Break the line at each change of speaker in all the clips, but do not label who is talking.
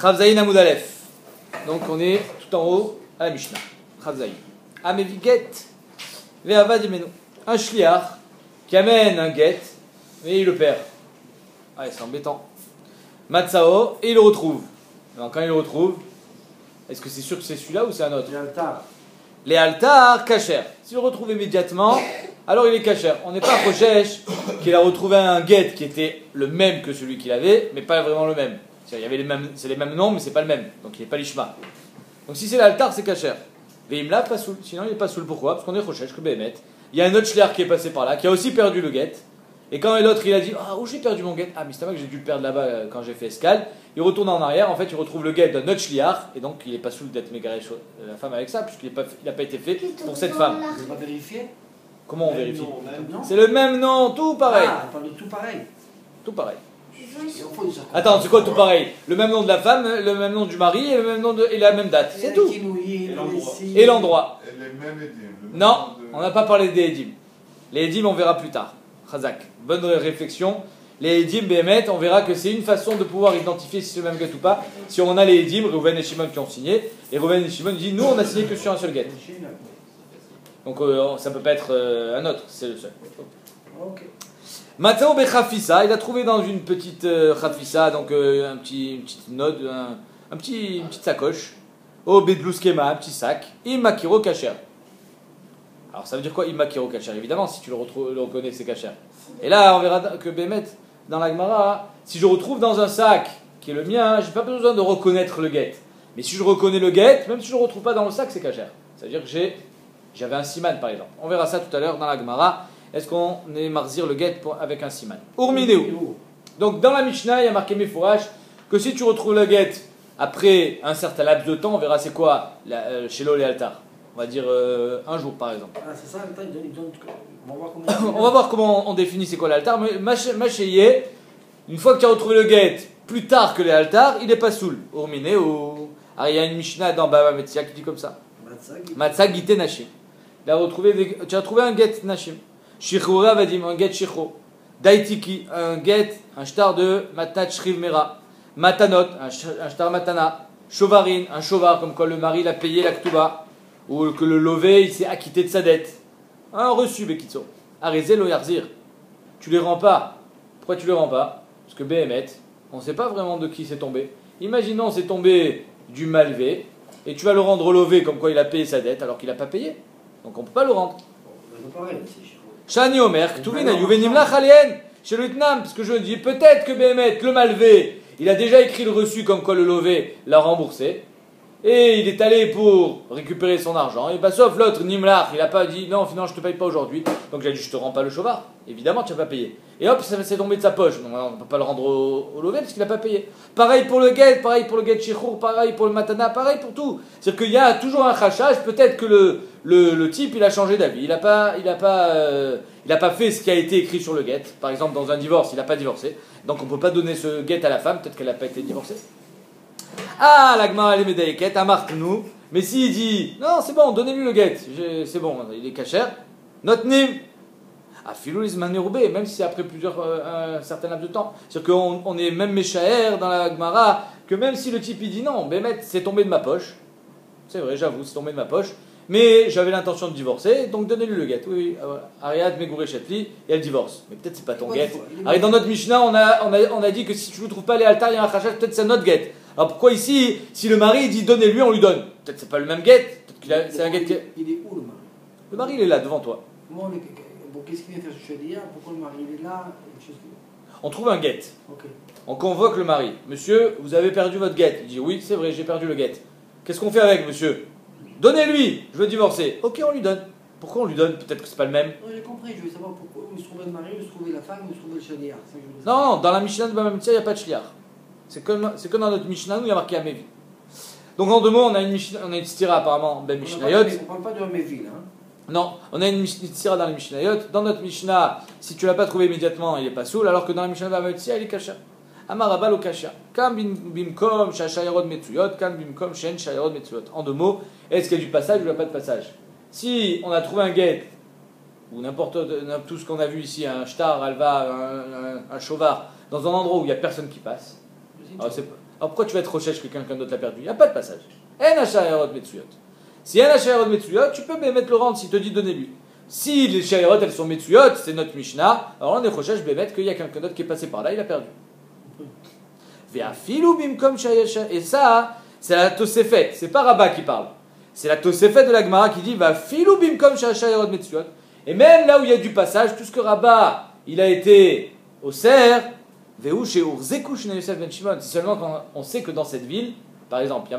Chavzaïn Amoud Aleph. Donc on est tout en haut à la Mishnah. Chavzaïn. Amevi get ve'avad yemenu. Un shliach qui amène un get, mais il le perd. Ah, c'est embêtant. Matsao, et il le retrouve. Alors quand il le retrouve, est-ce que c'est sûr que c'est celui-là ou c'est un autre?
Les altars.
Les altars, kasher. S'il le retrouve immédiatement, alors il est kasher. On n'est pas prochèche qu'il a retrouvé un get qui était le même que celui qu'il avait, mais pas vraiment le même. Il y avait c'est les mêmes noms, mais c'est pas le même. Donc il n'est pas l'ishma. Donc si c'est l'altar, c'est kasher. Veimla, pas soul. Sinon il n'est pas soul. Pourquoi? Parce qu'on est prochèche, que Béhémet. Il y a un autre shliach qui est passé par là, qui a aussi perdu le get. Et quand l'autre il a dit ah, où j'ai perdu mon get? Ah, mais c'est pas que j'ai dû le perdre là-bas quand j'ai fait escale. Il retourne en arrière, en fait il retrouve le get d'un autre shliach, et donc il n'est pas soul d'être mégaré la femme avec ça, puisqu'il n'a pas été fait pour cette femme.
Vous n'avez pas vérifié?
Comment on vérifie?
Non.
C'est le même nom, tout pareil.
Ah, on parle de tout pareil.
Tout pareil.
Attends,
Attends, c'est quoi tout pareil? Le même nom de la femme, le même nom du mari et, le même nom et la même date. C'est tout. Et l'endroit.
Et les mêmes édimes.
Non, on n'a pas parlé des édim. Les édim, on verra plus tard. Chazak. Bonne réflexion. Les édim, Béhémet, on verra que c'est une façon de pouvoir identifier si c'est le même get ou pas. Si on a les édim, Reuven et Shimon qui ont signé, et Reuven et Shimon disent nous on a signé que sur un seul get. Donc ça peut pas être un autre, c'est le seul.
Ok.
Matao Bechafissa, il a trouvé dans une petite Chafissa, donc une petite note, une petite sacoche. Au Bedlouskema, un petit sac. Imakiro Kacher. Alors ça veut dire quoi Imakiro Kacher? Évidemment, si tu le reconnais, c'est Kacher. Et là, on verra que Béhémet, dans la Gemara, si je retrouve dans un sac qui est le mien, j'ai pas besoin de reconnaître le get. Mais si je reconnais le get, même si je le retrouve pas dans le sac, c'est Kacher. Ça veut dire que j'avais un siman par exemple. On verra ça tout à l'heure dans la Gemara. Est-ce qu'on est marzir le get avec un siman? Urmineu. Donc dans la Mishnah, il y a marqué Mefourash que si tu retrouves le get après un certain laps de temps, on verra c'est quoi chez l'eau et altar. On va dire un jour par exemple.
Ah, c'est ça, il donne. On va voir comment.
On va voir comment on définit c'est quoi l'altar. Mais Machéyé, une fois que tu as retrouvé le get plus tard que les altars, il n'est pas soul. Urmineu. Alors il y a une Mishnah dans Baba Metzia qui dit comme ça. Matzah Gite Nashim. Tu as retrouvé un get Nashim. Shichura Vadim, un get Shichro. Daitiki, un get, un shtar de Matat Shriv Mera. Matanot, un shtar Matana. Shovarin, un shovar, comme quoi le mari l'a payé la ktuba. Ou que le lové, il s'est acquitté de sa dette. Un reçu, Bekitso. Arizé lo yarzir. Tu les rends pas. Pourquoi tu les rends pas? Parce que Béhémet, on ne sait pas vraiment de qui c'est tombé. Imaginons c'est tombé du malvé. Et tu vas le rendre lové comme quoi il a payé sa dette alors qu'il n'a pas payé. Donc on ne peut pas le rendre. Shani Omer, Ktuvina, Yuvenimla Chalien, chez le Vietnam, parce que je dis peut-être que Béhémet, le malvé, il a déjà écrit le reçu comme quoi le lové l'a remboursé. Et il est allé pour récupérer son argent. Et bah, sauf l'autre, Nimlach, il n'a pas dit non, finalement je te paye pas aujourd'hui. Donc il a dit je te rends pas le chauvard. Évidemment, tu n'as pas payé. Et hop, ça s'est tombé de sa poche. Donc on ne peut pas le rendre au lové parce qu'il n'a pas payé. Pareil pour le get, pareil pour le get shichour, pareil pour le matana, pareil pour tout. C'est-à-dire qu'il y a toujours un khashage. Peut-être que le type il a changé d'avis. Il n'a pas fait ce qui a été écrit sur le get. Par exemple, dans un divorce, il n'a pas divorcé. Donc on ne peut pas donner ce get à la femme. Peut-être qu'elle n'a pas été divorcée. Ah, la Gemara elle est médaillée, Amartnou. Mais s'il dit, non, c'est bon, donnez-lui le get, c'est bon, il est kasher. Notnim. Ah, Filoulis Manéroubé, même si c'est après un certain laps de temps. C'est-à-dire qu'on est même méchaer dans la Gemara, que même si le type il dit non, Béhémet, c'est tombé de ma poche. C'est vrai, j'avoue, c'est tombé de ma poche. Mais j'avais l'intention de divorcer, donc donnez-lui le get. Oui, Ariad Megouré Chetli, et elle divorce. Mais peut-être c'est pas ton get. Alors dans notre Mishnah, on a dit que si tu ne trouves pas les altars, il y a un khashaj, peut-être c'est notre get. Alors pourquoi ici, si le mari dit donnez-lui, on lui donne? Peut-être c'est pas le même get. C'est un get qui...
Il est où le mari?
Le mari il est là devant toi.
Qu'est-ce qu'il vient faire ce Shadia? Pourquoi le mari il est là?
On trouve un get.
Okay.
On convoque le mari. Monsieur, vous avez perdu votre get. Il dit oui, c'est vrai, j'ai perdu le get. Qu'est-ce qu'on fait avec monsieur? Donnez-lui, je veux divorcer. Ok, on lui donne. Pourquoi on lui donne? Peut-être que c'est pas le même.
J'ai compris, je veux savoir pourquoi où se trouvait le mari, où se trouvait la femme, où se trouvait le Shadia.
Non, dans la Mishnah de Baba Metzia, il n'y a pas de shliach. C'est comme dans notre Mishnah, nous, il y a marqué Amevi. Donc en 2 mots, on a une stira apparemment Ben Mishnayot.
On ne parle pas de Amevi, hein.
Non, on a une stira dans les Mishnayot. Dans notre Mishnah, si tu ne l'as pas trouvé immédiatement, il n'est pas soul, alors que dans la Mishnah de Baba Metzia, il est kasha. Amarabal au kasha. Kam bimkom shashayarod metzuyot, kam bimkom shen shayarod metzuyot. En 2 mots, est-ce qu'il y a du passage ou il n'y a pas de passage? Si on a trouvé un get, ou n'importe tout ce qu'on a vu ici, un shtar, alva, un chauvard, dans un endroit où il n'y a personne qui passe, Alors pourquoi tu vas être recherche que quelqu'un d'autre l'a perdu? Il n'y a pas de passage. En hachayarot metsuyot. Si en hachayarot metsuyot, tu peux mettre le rendre s'il te dit donnez-lui. Si les shayarot elles sont metsuyot, c'est notre Mishnah, alors on est recherche mettre qu'il y a quelqu'un d'autre qui est passé par là, il a perdu. Et ça, c'est la Tosefet, c'est pas Rabat qui parle. C'est la Tosefet de la Gemara qui dit va filou bimkom shayarot metsuyot. Et même là où il y a du passage, tout ce que Rabat il a été au cerf, c'est seulement quand on sait que dans cette ville, par exemple,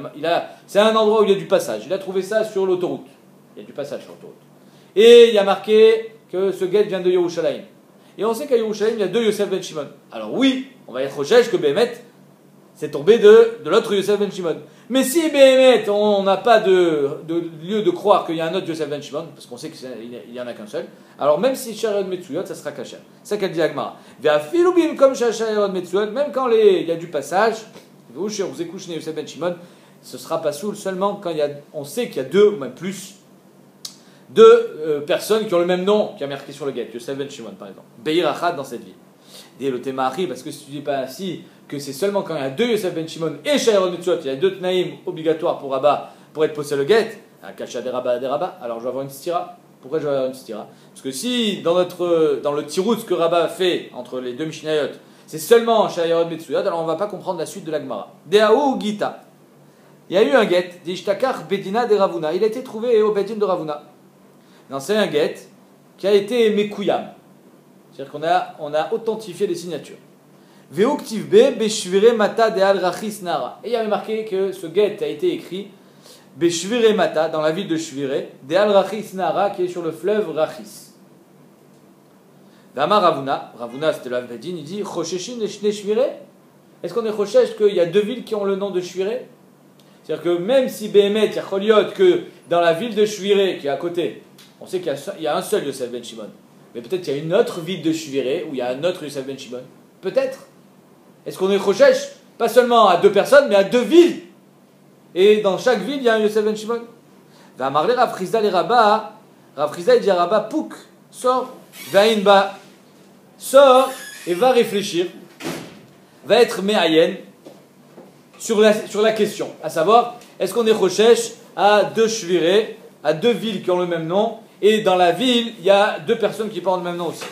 c'est un endroit où il y a du passage. Il a trouvé ça sur l'autoroute. Il y a du passage sur l'autoroute. Et il y a marqué que ce guet vient de Yerushalayim. Et on sait qu'à Yerushalayim, il y a deux Yosef ben Shimon. Alors oui, on va être recherche que Béhémet, c'est tombé de l'autre Yosef ben Shimon. Mais si Béhémet, on n'a pas de lieu de croire qu'il y a un autre Yosef ben Shimon, parce qu'on sait qu'il n'y en a qu'un seul, alors même si Shayarot Metsuyot, ça sera kasher. C'est ça qu'elle dit Agmara. Comme Shayarot Metsuyot, même quand il y a du passage, Yosef ben Shimon, ce sera pas soul seulement quand on sait qu'il y a deux ou même plus de personnes qui ont le même nom qui a marqué sur le guet, Yosef ben Shimon par exemple. Beir Achad dans cette ville. Dès le Témahari, parce que si tu dis pas ainsi, que c'est seulement quand il y a deux Yosef ben Shimon et Shayarot Metsuyot, il y a deux Tnaïm obligatoires pour Rabat pour être possède le guet, un Kacha des Rabat, alors je vais avoir une stira. Pourquoi je vais avoir une stira? Parce que si dans le tirout ce que Rabat fait entre les deux Mishnayot, c'est seulement Shayarot Metsuyot, alors on ne va pas comprendre la suite de la Gemara. Deaou Gita. Il y a eu un guet, d'Ishtakar Bedina de Ravuna. Il a été trouvé au Bedin de Ravuna. Non, c'est un guet qui a été Mekouyam. C'est-à-dire qu'on a authentifié les signatures. Veuktivbe Beshvire Mata de Al Rachis Nara. Et il y avait marqué que ce guet a été écrit Beshvire Mata, dans la ville de Shvire, de Al Rachis Nara, qui est sur le fleuve Rachis. Dama Ravuna, c'était le Bedin, il dit Chosheshin le Shvire. Est-ce qu'on est Choshesh qu'il y a deux villes qui ont le nom de Shvire? C'est-à-dire que même si Béhémet, il y a Choliot, que dans la ville de Shvire, qui est à côté, on sait qu'il y a un seul Yosef ben Shimon. Mais peut-être qu'il y a une autre ville de Shvire où il y a un autre Yosef ben Shimon. Peut-être. Est-ce qu'on est Choshesh pas seulement à deux personnes, mais à deux villes? Et dans chaque ville, il y a un Yosef ben Shimon. Va marler Rav Chizda les Rabbah. Rav Chizda, il dit à Rabbah, Pouk, sors, va inba, sors et va réfléchir. Va être méayen sur la question. À savoir, est-ce qu'on est Choshesh à deux Shvire, à deux villes qui ont le même nom, et dans la ville, il y a deux personnes qui portent le même nom aussi.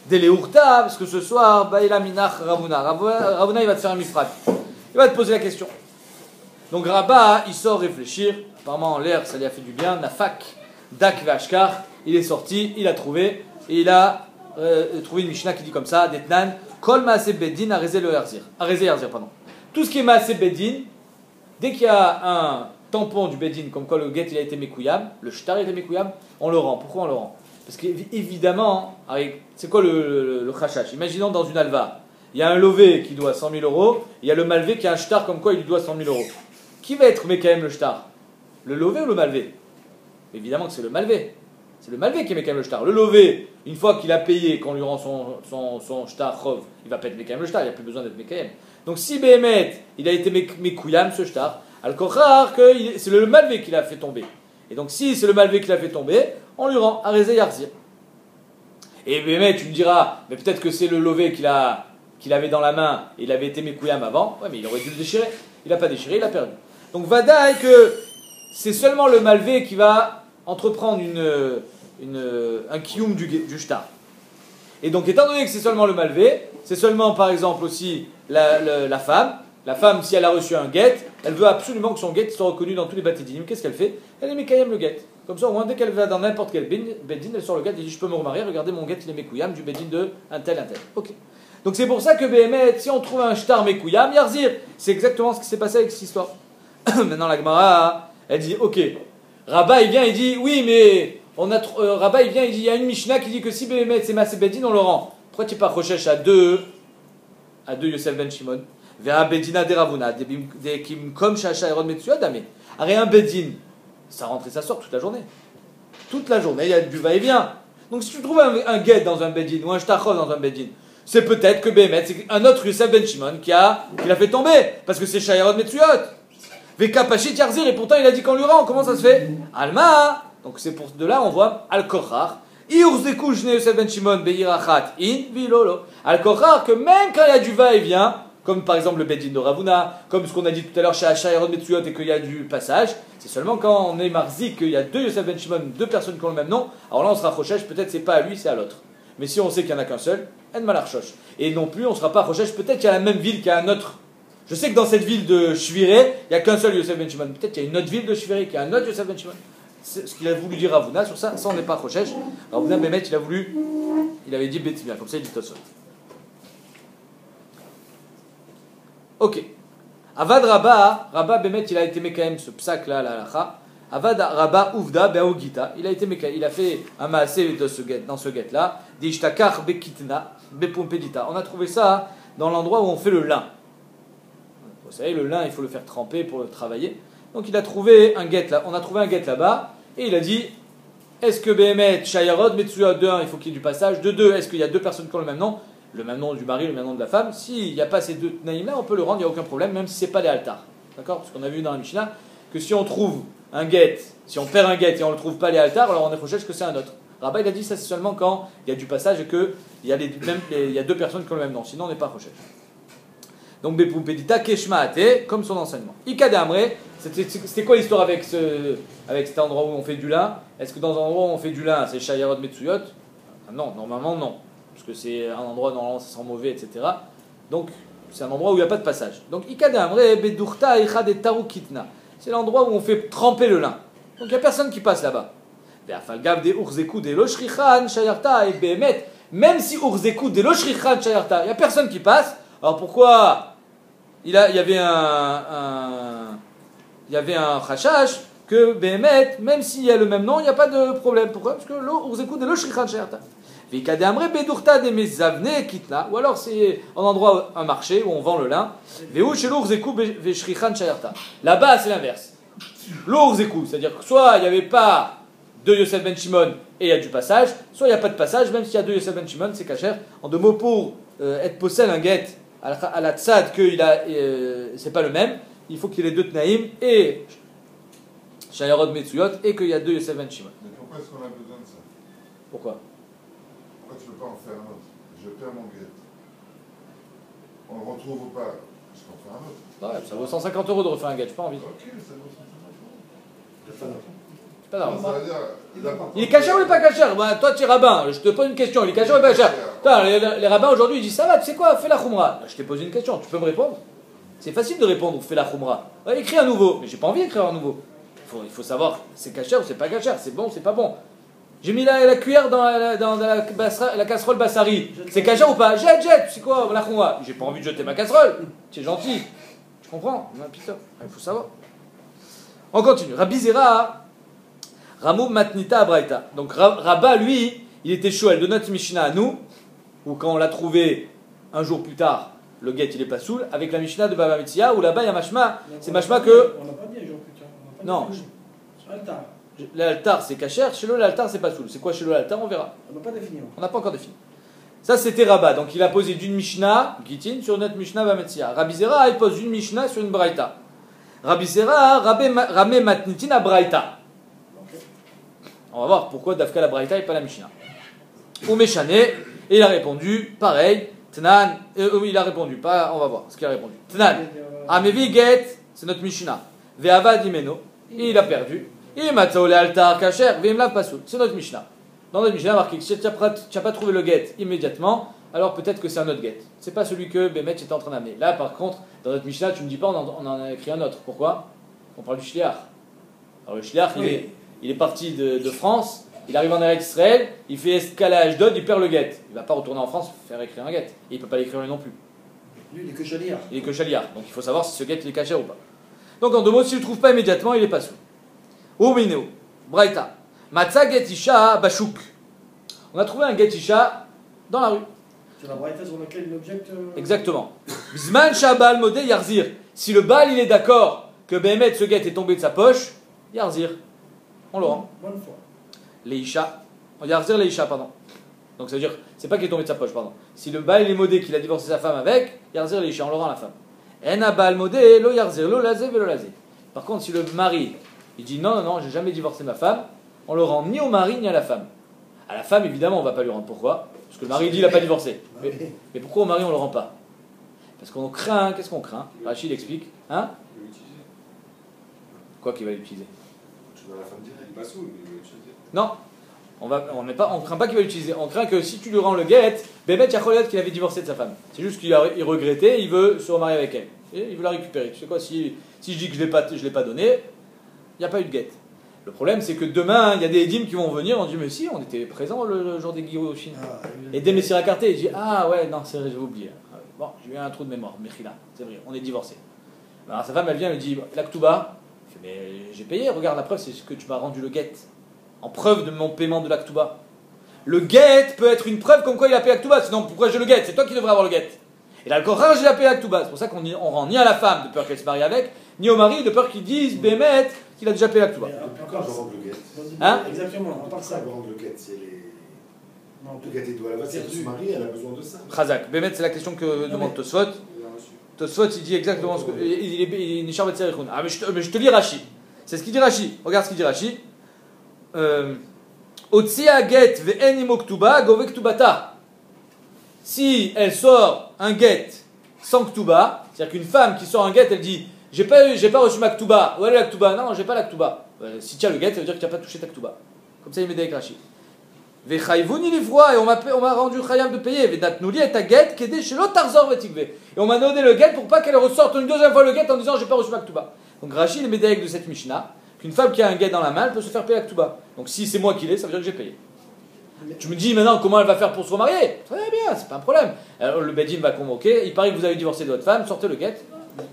Deleurta, parce que ce soir, Baïla Minach Ravuna. Ravuna, il va te faire un mifrat. Il va te poser la question. Donc Rabat, il sort réfléchir. Apparemment, l'air, ça lui a fait du bien. Nafak, Dak Vashkar, il est sorti, il a trouvé, et il a trouvé une Mishnah qui dit comme ça, Detnan, Kol Maase Bedin Arezé le Yarzir. Arezé Yarzir, pardon. Tout ce qui est Maase Bedin, dès qu'il y a un tampon du Bedin, comme quoi le guet il a été Mekouyam, le shtar il a été Mekouyam, on le rend. Pourquoi on le rend? Parce qu'évidemment, c'est quoi le khashash? Imaginons dans une alva, il y a un lové qui doit 100 000 euros, il y a le malvé qui a un shtar comme quoi il lui doit 100 000 euros. Qui va être Mekayem le shtar? Le lové ou le malvé? Évidemment que c'est le malvé. C'est le malvé qui est Mekayem le shtar. Le lové, une fois qu'il a payé, qu'on lui rend son shtar chov, il va pas être Mekayem le shtar, il n'y a plus besoin d'être Mekayem. Donc si Béhémet, il a été Mekouyam ce shtar, al-Kochar, que c'est le malvé qui l'a fait tomber. Et donc si c'est le malvé qui l'a fait tomber, on lui rend Arezé Yarzir. Et Béhémet, tu me diras, mais peut-être que c'est le lové qu'il avait dans la main, et il avait été Mekouyam avant, ouais mais il aurait dû le déchirer. Il n'a pas déchiré, il a perdu. Donc Vadaï que c'est seulement le malvé qui va entreprendre un kiyum du shtar. Et donc étant donné que c'est seulement le malvé, c'est seulement par exemple aussi la femme. La femme, si elle a reçu un guet, elle veut absolument que son guet soit reconnu dans tous les batédinim. Qu'est-ce qu'elle fait? Elle est Mekayem le guet. Comme ça, au moins, dès qu'elle va dans n'importe quel bedin, elle sort le guet et dit je peux me remarier, regardez mon guet, il est Mekouyam du bedin de un tel. Ok. Donc c'est pour ça que Béhémet, si on trouve un shtar Mekouyam, Yarzir, c'est exactement ce qui s'est passé avec cette histoire. Maintenant la Gemara, elle dit ok. Rabat il vient, il dit oui, mais Rabat il vient, il dit il y a une Mishnah qui dit que si Béhémet c'est Maaseh Bedin, on le rend. Pourquoi tu n'es pas recherche à deux Yosef ben Shimon? Vers Bedina de Ravuna, des Kim Shasha Erod Metsuadame. Arrête un Bedin, ça rentre et ça sort toute la journée. Toute la journée, il y a du va-et-vient. Donc si tu trouves un guet dans un Bedin ou un Shtachov dans un Bedin, c'est peut-être que Béhémet, c'est un autre Yosef ben Shimon qui l'a fait tomber, parce que c'est Shayarod Metsuyot. Veka Pashit Yarzir, et pourtant il a dit qu'on lui rend. Comment ça se fait? Alma. Donc c'est pour de là on voit Al-Kochar. Iurzekou Jne Yosef ben Shimon Beirachat In Vilolo. Al-Kochar, que même quand il y a du va-et-vient, comme par exemple le Bedin de Ravuna, comme ce qu'on a dit tout à l'heure chez Hachayarod Metsuyot et qu'il y a du passage, c'est seulement quand on est marzi qu'il y a deux Yosef Ben Shimon, deux personnes qui ont le même nom, alors là on sera Rochesh, peut-être c'est pas à lui, c'est à l'autre. Mais si on sait qu'il n'y en a qu'un seul, En Malarchosh. Et non plus, on ne sera pas Rochesh, peut-être qu'il y a la même ville qu'il y a un autre. Je sais que dans cette ville de Shviré, il n'y a qu'un seul Yosef Ben Shimon. Peut-être qu'il y a une autre ville de Shviré qui a un autre Yosef Ben Shimon. C'est ce qu'il a voulu dire Ravuna sur ça, ça on n'est pas Rochesh. Ravuna Bémet, il avait dit Betimia, comme ça il dit Tosot. Ok. Avad Rabba Bémet, il a été Mekaem, ce psak là, la halacha. Avad Rabba Uvda Be'ogita, il a été Mekaem, il a fait un maasé dans ce guet là. D'Ishtakar Bekitna Bepompedita. On a trouvé ça dans l'endroit où on fait le lin. Vous savez, le lin, il faut le faire tremper pour le travailler. Donc il a trouvé un guet là, on a trouvé un guet là-bas, et il a dit est-ce que Behemet, Shayarod, Metsuyot, de 1, il faut qu'il y ait du passage, de 2, est-ce qu'il y a deux personnes qui ont le même nom du mari, le même nom de la femme. S'il n'y a pas ces deux naïms là, on peut le rendre, il n'y a aucun problème, même si ce n'est pas des altars. D'accord? Parce qu'on a vu dans la Mishnah que si on trouve un guet, si on perd un guet et on ne le trouve pas les altars, alors on est proche que c'est un autre. Rabba il a dit ça c'est seulement quand il y a du passage et qu'il y, y a deux personnes qui ont le même nom, sinon on n'est pas proche. Donc Bepoupedita Keshmaate, comme son enseignement. Ikade Amre, c'était quoi l'histoire avec cet endroit où on fait du lin? Est-ce que dans un endroit où on fait du lin, c'est Shayarod Metsuyot? Non, normalement non. Parce que c'est un endroit normalement ça sent mauvais, etc. Donc c'est un endroit où il n'y a pas de passage. Donc Ikade Amre, Bedurta Ichad et Tarukitna. C'est l'endroit où on fait tremper le lin. Donc il n'y a personne qui passe là-bas. Même si Urzeku de Loshricha Shayarta, il n'y a personne qui passe, alors pourquoi il y avait un Khashash que Behemet, même s'il y a le même nom, il n'y a pas de problème. Pourquoi? Parce que Urzeku de Loshricha Shayarta. Ou alors c'est un endroit, un marché où on vend le lin. Là-bas c'est l'inverse. L'Urzeku, c'est-à-dire que soit il n'y avait pas de Yosef Ben Shimon et il y a du passage, soit il n'y a pas de passage, même s'il y a deux Yosef Ben Shimon, c'est kasher. En deux mots, pour être possède un guet à la tzad, c'est pas le même, il faut qu'il y ait deux Tnaïm et Shayarod Metsuyot et qu'il y a deux Yosef Ben Shimon.
Mais pourquoi est-ce qu'on a besoin de ça?
Pourquoi?
Pourquoi tu ne veux pas en faire un autre? Je perds mon guet. On le retrouve ou pas? Parce qu'on fait un autre.
Ouais, ça vaut 150 € de refaire un guet, j'ai pas envie.
Ok, ça vaut 150 €.
Pas grave.
Il
est caché ou il n'est pas caché? Bah, toi, tu es rabbin, je te pose une question, il est caché ou il n'est pas caché? Les rabbins aujourd'hui ils disent ça va, tu sais quoi, fais la khumra. Je t'ai posé une question, tu peux me répondre? C'est facile de répondre, fais la khumra. Ouais, écris à nouveau, mais j'ai pas envie d'écrire à nouveau. Il faut savoir c'est caché ou c'est pas caché, c'est bon ou c'est pas bon. J'ai mis la cuillère dans la casserole bassari, c'est caché ou pas? Jette, tu sais quoi, la khumra. J'ai pas envie de jeter ma casserole, tu es gentil. Je comprends, putain, il faut savoir. On continue. Rabbi Zera. Ramou Matnita Abraïta. Donc Rabba, lui, il était Shoel de notre Mishnah à nous, où quand on l'a trouvé un jour plus tard, le guet il est pas soul, avec la Mishnah de Baba Metzia, où là-bas il y a Mashma, c'est Mashma que.
On n'a pas dit un jour plus tard.
Non.
Altar.
L'altar c'est kacher, chez lui l'altar c'est pas soul. C'est quoi chez lui l'altar? On verra.
On n'a pas défini.
On n'a pas encore défini. Ça c'était Rabba, donc il a posé d'une Mishnah, Gitin, sur notre Mishnah Baba Metzia. Rabbi Zera, il pose une Mishnah sur une Braïta. Rabbi Zera, Ramé Matnitin Abraïta. On va voir pourquoi Dafka la Braïta et pas la Mishnah. Ou Meshane, et il a répondu, pareil, Tnan, il a répondu, pas, on va voir ce qu'il a répondu. Tnan, Amevi Get, c'est notre Mishnah. Ve'avad Imeno, et il a perdu. Et Matao le altar kacher, Ve'imlav Pasoul, c'est notre Mishnah. Dans notre Mishnah, marqué que si tu n'as pas trouvé le Get immédiatement, alors peut-être que c'est un autre Get. C'est pas celui que Bémet était en train d'amener. Là, par contre, dans notre Mishnah, tu ne me dis pas, on en a écrit un autre. Pourquoi? On parle du Shliach. Alors le Shliach, il est parti de France, il arrive en Eretz Israël, il fait escale à Ashdod, il perd le guet. Il ne va pas retourner en France faire écrire un guet. Et il ne peut pas l'écrire lui non plus.
Lui, il est que chaliard.
Il est que chaliard. Donc il faut savoir si ce guet il est caché ou pas. Donc en deux mots, s'il ne le trouve pas immédiatement, il est pas sous. Oumineo, Braïta. Matza get isha bashuk. On a trouvé un get isha dans la rue.
C'est la Braïta sur laquelle il objecte.
Exactement. Zman shabal modé yarzir. Si le bal il est d'accord que Béhémet, ce guet est tombé de sa poche, yarzir. On le rend.
Bonne fois.
Leisha. On yarzir leisha, pardon. Donc ça veut dire, c'est pas qu'il est tombé de sa poche, pardon. Si le bal il est modé qu'il a divorcé sa femme avec, yarzir leisha, on le rend à la femme. En bal modé, lo yarzir, lo lazé, velo lazé. Par contre, si le mari, il dit non, j'ai jamais divorcé ma femme, on le rend ni au mari ni à la femme. À la femme, évidemment, on va pas lui rendre. Pourquoi? Parce que le mari dit il a pas divorcé. Mais pourquoi au mari on le rend pas? Parce qu'on craint, qu'est-ce qu'on craint? Rachid explique. Hein?
Il veut l'utiliser.
Quoi qu'il va l'utiliser?
Tu dois la femme dire, il est pas saoul, mais il veut l'utiliser.
Non, on craint pas qu'il va l'utiliser. On craint que si tu lui rends le guet, Bémet Yacholet qu'il avait divorcé de sa femme. C'est juste qu'il regrettait, il veut se remarier avec elle. Et il veut la récupérer. Tu sais quoi, si je dis que je l'ai pas donné, il n'y a pas eu de guet. Le problème, c'est que demain, il y a des édimes qui vont venir, on dit, mais si, on était présent le jour des guillotines. Et dès Messire Carté, il dit, ah ouais, non, c'est vrai, j'ai oublié. Bon, j'ai eu un trou de mémoire, Mechila, c'est vrai, on est divorcés. Alors sa femme, elle vient, elle me dit, l'Aktuba, mais j'ai payé, regarde, la preuve, c'est ce que tu m'as rendu le guet. En preuve de mon paiement de l'Aktuba. Le guet peut être une preuve comme quoi il a payé l'Aktuba, sinon pourquoi je le guet? C'est toi qui devrais avoir le guet. Et là, le Coran, j'ai payé l'Aktuba. C'est pour ça qu'on rend ni à la femme de peur qu'elle se marie avec, ni au mari de peur qu'il dise, Bémet, qu'il a déjà payé l'Aktuba.
Pourquoi je rends le guet?
Hein?
Exactement, à part ça.
Je rends le guet, c'est les. Non, le guet, il doit la si elle se marie, elle a besoin de ça.
Chazak. Bémet, c'est la question que demande Tosfot. Tosfot, il dit exactement ce que. Il est Nishar Betzerichun. Ah, mais je te lis Rashi. C'est ce qu'il dit Rashi. Regarde ce qu'il dit Rashi. Otsia get ve'en imo ktuba gove ktubata. Si elle sort un get sans ktuba, c'est-à-dire qu'une femme qui sort un get, elle dit j'ai pas reçu ma ktuba. Où est la ktuba? Non, j'ai pas la ktuba. Si tu as le get, ça veut dire que tu n'as pas touché ta ktuba. Comme ça, il m'aide avec Rashi. Ve'chayvuni livroa, et on m'a rendu chayav de payer. Ve'datnuli et ta get kede shelo tarzor ve'tikve. Et on m'a donné le get pour pas qu'elle ressorte une deuxième fois le get en disant j'ai pas reçu ma ktuba. Donc Rashi, il m'aide avec de cette Mishnah. Qu'une femme qui a un guet dans la main, elle peut se faire payer la ktuba. Donc si c'est moi qui l'ai, ça veut dire que j'ai payé. Tu me dis maintenant comment elle va faire pour se remarier? Très bien, c'est pas un problème. Alors le Bedin va convoquer, il paraît que vous avez divorcé de votre femme, sortez le guet.
Mais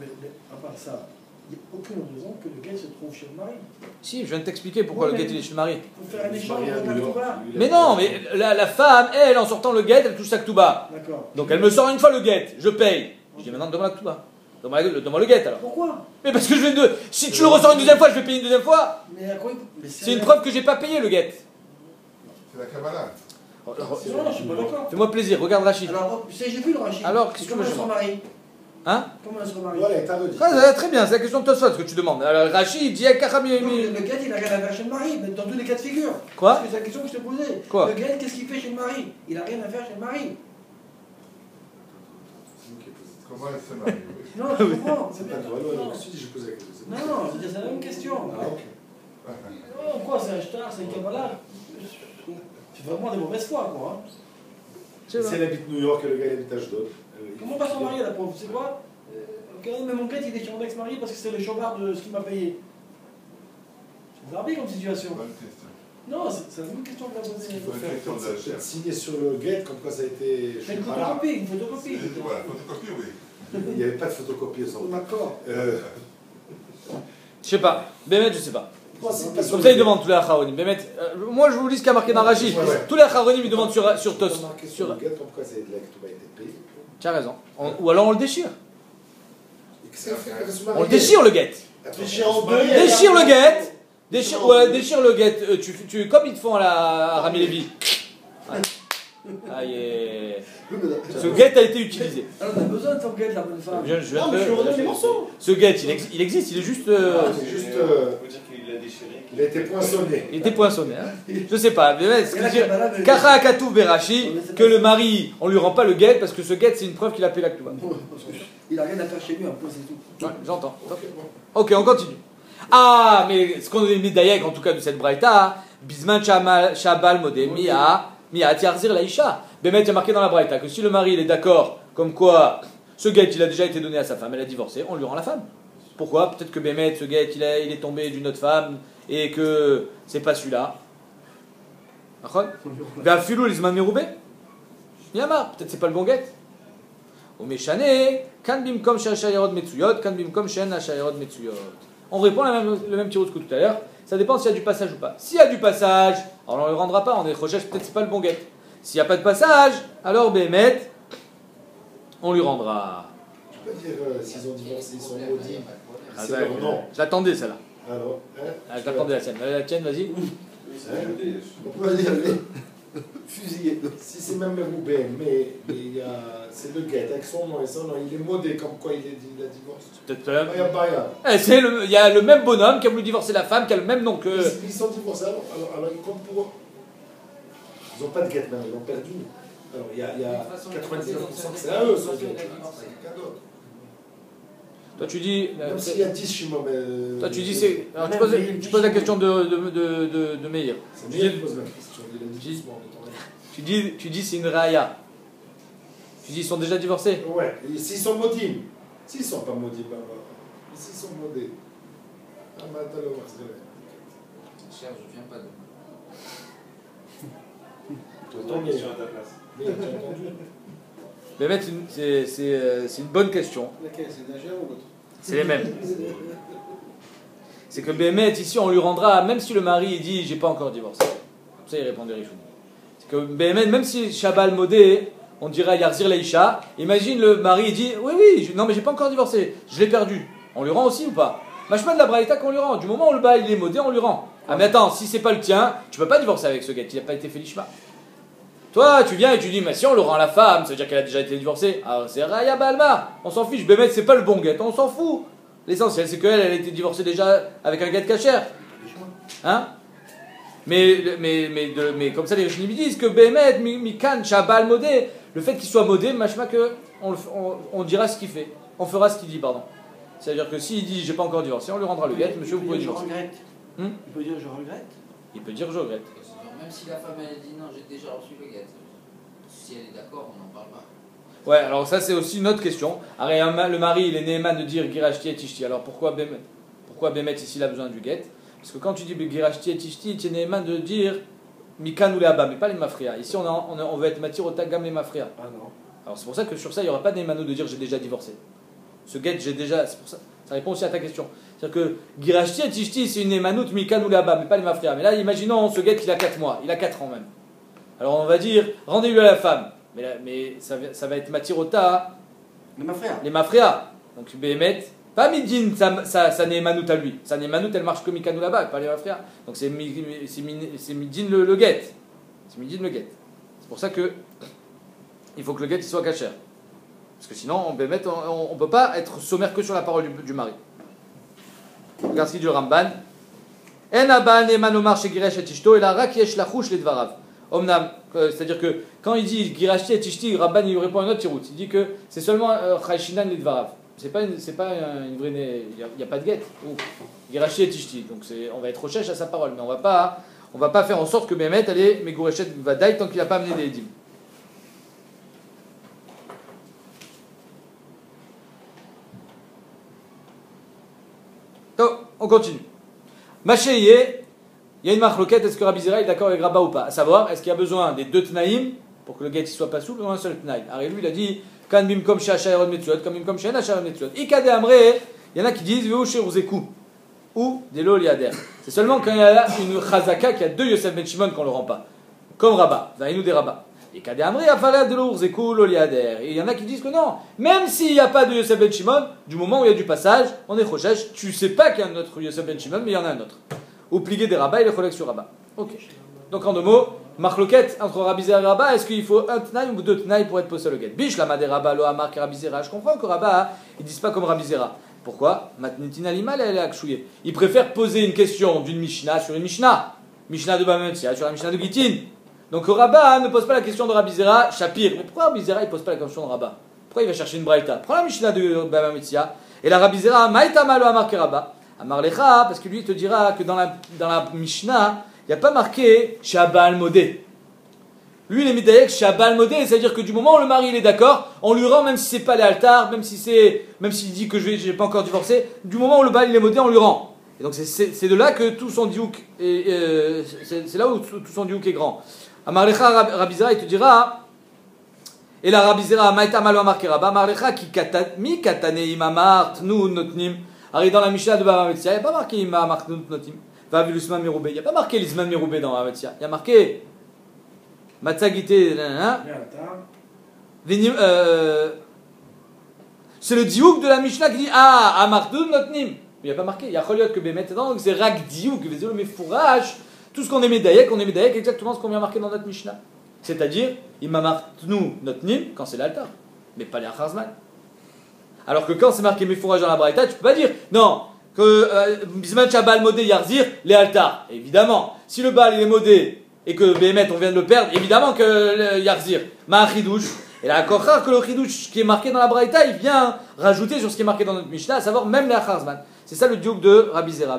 à part ça, il n'y a aucune raison que le guet se trouve chez le mari.
Si, je viens de t'expliquer pourquoi
Oui,
le guet il est chez le mari.
Pour faire un échange de la ktuba.
Mais non, mais la femme, elle, en sortant le guet, elle touche sa ktuba.
D'accord.
Donc elle me sort une fois le guet, je paye. Je dis maintenant donne-moi la ktuba. Donne-moi le guet alors.
Pourquoi?
Mais parce que je viens de. Si tu le ressors une deuxième fois, je vais payer une deuxième fois.
Mais à quoi?
C'est une preuve que j'ai pas payé le guet.
C'est la Kabbalah.
Non, je suis pas d'accord.
Fais-moi plaisir, regarde Rachid.
Alors, tu sais, j'ai vu le Rachid.
Alors, qu'est-ce que
comment
je
elle se
vois?
remarie?
Hein?
Comment elle se remarie?
Voilà, t'as redit.
Très bien, c'est la question de Tosfot que tu demandes. Alors Rachid il dit Kacham
Le guet, il a rien à faire chez le mari, mais dans tous les cas de figure.
Quoi?
Parce que c'est la question que je te posais.
Quoi?
Le guet, qu'est-ce qu'il fait chez le mari? Il a rien à faire chez le mari.
Comment elle s'est mariée?
Non, je comprends.
C'est pas toi, non, je j'ai posé la question.
Non, c'est la même question.
Ah, ok.
Oh, quoi, c'est un shtar, c'est un Kabbalah? C'est vraiment des mauvaises foi, quoi. Hein.
Si elle habite New York et le gars il habite Ashdod.
Comment va s'en marier, la pauvre? C'est quoi? Mais mon guet, il est chez mon ex-mari parce que c'est le chômeur de ce qu'il m'a payé. C'est bizarre comme situation.
Bonne question.
Non, c'est la même question que la poser.
Il faut faire question de la chair.
Signé sur le guet comme quoi ça a été.
C'est une photocopie, une photocopie.
Voilà, photocopie, oui.
Il n'y avait pas de photocopie sans doute.
D'accord.
Je sais pas. Bémet, je sais pas.
Moi, c'est pas sur
Comme
le
ça, il
guet.
demande tous les Acharonim. Bémet, moi je vous lis ce qu'il y a marqué dans Rachid.
Ouais, ouais.
Tous les Acharonim, ils demandent sur
C'est
Tos.
marqué sur le guet comme quoi ça a été payé.
Tu as raison. Ou alors on le déchire.
Et qu'est-ce qu'elle fait? Elle se
On
marie.
le déchire le guet.
Déchire en deux.
Déchire le guet. Déchire le guet. Comme ils te font à Rami Lévi. Ce guet a été utilisé.
Alors, on a besoin de ton guet, la bonne femme.
Non, mais je lui redonne les morceaux.
Ce guet, il existe, il est juste.
C'est juste.
Il faut dire qu'il l'a déchiré.
Il a été poinçonné.
Il était poinçonné. Hein. Je sais pas. Mais ce
Et la
qu'il dit.
Kabbalah, mais-
Kacha Akatou Berashi, que le mari, on lui rend pas le guet parce que ce guet, c'est une preuve qu'il a payé la Ktuba.
Il a rien à faire chez lui, un peu, c'est tout.
Ouais, j'entends. Ok, on continue. Ah, mais ce qu'on est médaillé, en tout cas de cette braïta, Bisman Shabal Modé, Mia Tiarzir Laïcha. Bémet, il y a marqué dans la braïta que si le mari il est d'accord, comme quoi ce guet il a déjà été donné à sa femme, elle a divorcé, on lui rend la femme. Pourquoi? Peut-être que Bémet, ce guet il est tombé d'une autre femme et que c'est pas celui-là. Filou l'Isman Meroubé. Yamar, peut-être c'est pas le bon guet. Au Meshane, Kan Bimkom Shen Shayarod Metsuyot, Kan Bimkom Shen Shayarod Metsuyot. On répond le même tirou que tout à l'heure. Ça dépend s'il y a du passage ou pas. S'il y a du passage, alors on ne le rendra pas. On est recherche, peut-être c'est pas le bon guet. S'il n'y a pas de passage, alors Bémet, on lui rendra.
Tu peux dire s'ils ont divorcé, ils sont maudits.
Ah,
C'est
ouais,
leur nom.
je l'attendais celle-là.
Alors, hein?
Ah, je l'attendais la sienne. La tienne, vas-y.
On peut dire fusillé. Si c'est même Roubaix, mais c'est le guet avec son nom et son nom, il est modé comme quoi il a divorcé.
Peut-être
Baya Baya.
il y a le même bonhomme qui a voulu divorcer la femme, qui a le même nom que.
Ils sont divorcés, alors ils comptent pour eux. Ils n'ont pas de guet maintenant, ils l'ont perdu. Alors il y a 99% que c'est à eux, ce guet. C'est quelqu'un d'autre.
Toi tu dis.
Même s'il y a 10 chez moi, mais.
Toi tu dis c'est. Alors tu poses la question de Meir.
C'est Meir qui pose la question. Il a dit doucement,
tu dis c'est une raya. Tu dis ils sont déjà divorcés.
Ouais, et s'ils sont maudits. S'ils sont pas maudits, bah, s'ils sont maudits. Ah, bah, t'as le voir, c'est vrai.
Cher, je viens pas de.
Toi, une question à ta place.
Mais tu as entendu?
Bémet, c'est une bonne question.
Laquelle? C'est Nager ou l'autre?
C'est les mêmes. C'est que Bémet, ici, on lui rendra, même si le mari il dit j'ai pas encore divorcé. Comme ça, il répond des Rishonim. C'est que Bémet, même si Shabal Modé, on dirait Yarzir Leisha, imagine le mari il dit oui, non mais j'ai pas encore divorcé, je l'ai perdu. On lui rend aussi ou pas? Machman de la Braïta qu'on lui rend. Du moment où le bail il est modé, on lui rend. Ah mais attends, si c'est pas le tien, tu peux pas divorcer avec ce gars, il a pas été fait l'ishma. Toi, tu viens et tu dis, mais si on le rend à la femme, ça veut dire qu'elle a déjà été divorcée. Alors c'est Raya Balma, on s'en fiche, Bémet, c'est pas le bon guet, on s'en fout. L'essentiel, c'est qu'elle, elle a été divorcée déjà avec un guet cachère. Hein? Mais comme ça, les Rishonim disent que Bémet, Mikan, Shabal Modé, le fait qu'il soit modé, machma que on dira ce qu'il fait. On fera ce qu'il dit, pardon. C'est-à-dire que s'il dit, j'ai pas encore divorcé, on lui rendra le guet, monsieur, vous pouvez divorcer.
Il peut dire je regrette.
Il peut dire je regrette.
Même si la femme elle dit non, j'ai déjà reçu le guet. Si elle est d'accord, on n'en parle pas.
Ouais, alors ça c'est aussi une autre question. Alors, le mari, il est néman de dire Girashti et Tishti. Alors pourquoi Bémet ici il a besoin du guet? Parce que quand tu dis Girashti et Tishti, tu es néman de dire Mikan ou les Abba, mais pas les Mafria. Ici on veut être matir au tagam les Mafria.
Ah non.
Alors c'est pour ça que sur ça il n'y aura pas de némano de dire j'ai déjà divorcé. Ce guet j'ai déjà. C'est pour ça. Ça répond aussi à ta question. C'est-à-dire que Girashti et Tishti c'est une némanout Mikan ou les Abba, mais pas les Mafria. Mais là imaginons ce guet il a 4 mois, il a 4 ans même. Alors on va dire rendez-lui à la femme. Mais ça va être matirota. Les mafria. Donc Bémet, pas Midin, ça n'est manout à lui. Ça n'est manout, elle marche comme Mikanou là-bas, pas les mafria. Donc c'est Midin le guet. C'est Midin le guet. C'est pour ça que il faut que le guet soit cachère. Parce que sinon, en Bémet, on ne peut pas être sommaire que sur la parole du mari. Regarde ce qu'il dit le Ramban. En aban emanomar chez Giresh et Tishto, et la rakiesh la chouche les dvarav. Omnam, c'est-à-dire que quand il dit Girashti et Tishti, Rabban il lui répond une autre tiroute. Il dit que c'est seulement Chayshinan Lidvarav. C'est pas une vraie. Il n'y a pas de guette. Girashti et Tishti. Donc on va être recherche à sa parole. Mais on va pas faire en sorte que Bémet, allez, Megourechet va daï tant qu'il n'a pas amené des édim. Donc, on continue. Machéyé. Il y a une marloquette, est-ce que Rabbi Zera est d'accord avec Rabba ou pas? À savoir, est-ce qu'il y a besoin des 2 tnaïm pour que le guet ne soit pas souple ou un seul tnaïm? Alors lui, il a dit Kan bim kom sha'achayon metzuot, comme bim kom sha'achayon metzuot. Ikade amre, il y en a qui disent Veu sheruzeku ou des loliader. C'est seulement quand il y a une chazaka qui a 2 Yosef ben Shimon qu'on ne le rend pas. Comme Rabba, Vainu des Rabba. Ikade amre, afala de l'urzeku loliader. Et il y en a qui disent que non, même s'il n'y a pas de Yosef ben Shimon, du moment où il y a du passage, on est chochesh, tu sais pas qu'il y a un autre Yosef ben Shimon, mais il y en a un autre. Ou plier des rabbins et les collègues sur rabbin. Ok. Donc en 2 mots, marloquette entre Rabbi Zera et Rabba, est-ce qu'il faut un tnaï ou 2 tnaï pour être posé le guet? Biche la des Rabba, lo amar que Rabbi Zera. Je comprends que Rabba, ils disent pas comme Rabbi Zera. Pourquoi? Matnitina limal, elle est akshouye. Ils préfèrent poser une question d'une Mishnah sur une Mishnah. Mishnah de Bamametzia sur la Mishnah de Gitin. Donc Rabba ne pose pas la question de Rabbi Zera, Shapir. Mais pourquoi Rabbi Zera il pose pas la question de Rabba? Pourquoi il va chercher une braïta? Prends la Mishnah de Bamametzia et la Rabbi Zera, maïtama lo amar que Rabba. Amar lecha, parce que lui il te dira que dans la Mishnah, il n'y a pas marqué Shabal Modé. Lui il est midayek Shabal Modé, c'est-à-dire que du moment où le mari il est d'accord, on lui rend même si c'est pas les altar, même s'il dit que j'ai pas encore divorcé, du moment où le bal il est modé, on lui rend. Et donc c'est de là que tout son diouk c'est là où tout son diouk est grand. Amar lecha Rabbi Zera il te dira, et la Rabbi Zera maïta malo amar keraba, Amar lecha ki mi katane imamar tnu notnim. Alors, dans la Mishnah de Baba Metzia, il n'y a pas marqué Ima Marknut Notim, Va Vilusman Meroubé. Il n'y a pas marqué l'Isman Meroubé dans Baba Metzia. Il y a marqué Matzagite. C'est le diouk de la Mishnah qui dit Ah, Amarknut Notnim. Mais il n'y a pas marqué. Il y a Choliot que Bémet dedans, donc c'est Rak diouk, Vézélo, mais fourrage. Tout ce qu'on est médaillé, exactement ce qu'on vient marquer dans notre Mishnah. C'est-à-dire Ima Marknut Notnim quand c'est l'altar, mais pas les Acharzman. Alors que quand c'est marqué Mefourage dans la Braïta, tu peux pas dire non, que Bisman Shabal Modé Yarzir, les altars. Évidemment, si le bal il est modé et que Bémet on vient de le perdre, évidemment que Yarzir, Ma'achidouche, Et là, encore que le chidouche qui est marqué dans la Braïta, il vient rajouter sur ce qui est marqué dans notre Mishnah, à savoir même les Acharzman. C'est ça le diouk de Rabbi Zera.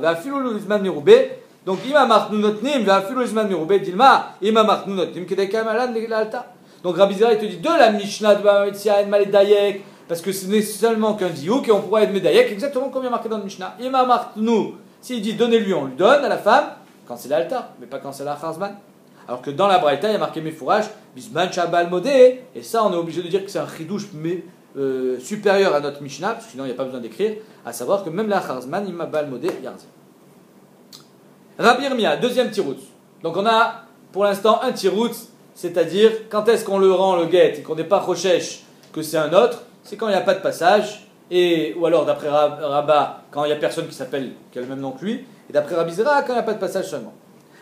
Donc, ima martnu notnim, ve'afilu lizman mirube, dilma, ima martnu notnim, kedekam alan l'alta. Donc, Rabbi Zera, il te dit de la Mishnah de Baba Metzia, en maledayek, parce que ce n'est seulement qu'un diouk et on pourrait être médayek, exactement comme il y a marqué dans le Mishnah. Ima martnu, s'il dit donnez-lui, on lui donne à la femme, quand c'est l'alta, mais pas quand c'est la Acharzman. Alors que dans la Braïta, il y a marqué Mefourage, Bisman Shabal Modé, et ça, on est obligé de dire que c'est un chidouche supérieur à notre Mishnah, parce que sinon il n'y a pas besoin d'écrire, à savoir que même la Charzman, il m'a bal modé, Yarzi. Rabbi Irmia, deuxième tirout. Donc on a pour l'instant un tirout, c'est-à-dire quand est-ce qu'on le rend le guet et qu'on n'est pas rochesh que c'est un autre, c'est quand il n'y a pas de passage, ou alors d'après Rabba, quand il n'y a personne qui a le même nom que lui, et d'après Rabbi Zera, quand il n'y a pas de passage seulement.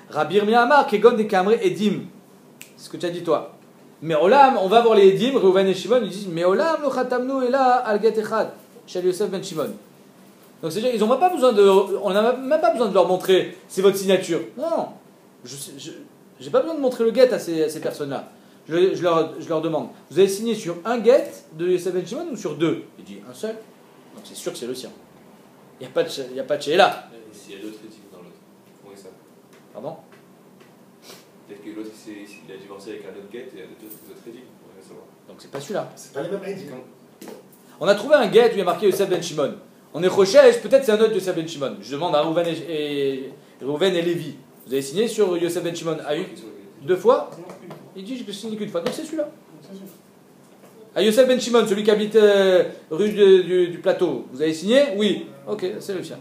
Rabbi Irmia Amar, Kegon de Kamre Edim. C'est ce que tu as dit toi. Mais Olam, on va voir les Edim, Reuven et Shimon, ils disent mais Olam, lo chatamnu et là, al get echad, chez Yosef ben Shimon. Donc c'est-à-dire, ils n'ont pas besoin on n'a même pas besoin de leur montrer, c'est votre signature. Non, je n'ai pas besoin de montrer le get à ces personnes-là. Je leur demande, vous avez signé sur un get de Yosef ben Shimon ou sur deux? Il dit un seul. Donc c'est sûr que c'est le sien. Il n'y a pas de Sheila.
S'il y a d'autres Edim dans l'autre, comment ça?
Pardon?
Peut-être que l'autre, il a divorcé avec un autre guet et il y a d'autres Edim. On va savoir.
Donc c'est pas celui-là.
C'est pas les mêmes Edim.
On a trouvé un get où il y a marqué Yosef ben Shimon. On est Rochesh, peut-être c'est un autre Yosef ben Shimon. Je demande à Reuven et Lévi. Vous avez signé sur Yosef ben Shimon à deux fois? Il dit que je signe qu'une fois. Donc c'est celui-là. À Yosef ben Shimon, celui qui habite rue du plateau. Vous avez signé? Oui. Ok, c'est le sien.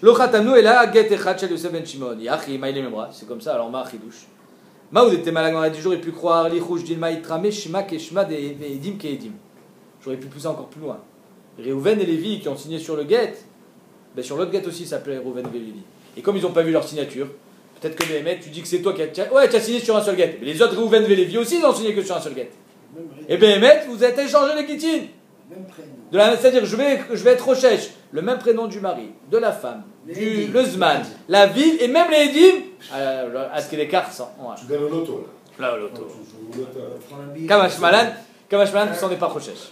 Lo chatamnu et là, get echad shel Yosef ben Shimon. Yachi, maïle membra. C'est comme ça, alors ma chidouche. Maoud était malade dans la 10 jours, il pu croire l'Ichouj d'Ilma Itrame, Shima Keshma des Edim Keedim. J'aurais pu pousser encore plus loin. Reuven et Lévi qui ont signé sur le get, ben sur l'autre get aussi ça s'appelait Reuven et Lévi. Et comme ils n'ont pas vu leur signature, peut-être que les mecs, tu dis que c'est toi qui as signé sur un seul get. Mais les autres Reuven et Lévi aussi ils ont signé que sur un seul get. Et bien vous êtes échangé les guitines. C'est-à-dire je vais être Rochesh, le même prénom du mari, de la femme, le Zman, la ville et même les Edim. À ce que l'écart sent.
Tu gagnes au loto là.
Là, au loto. Kamash Malan, tu s'en es pas Rochesh.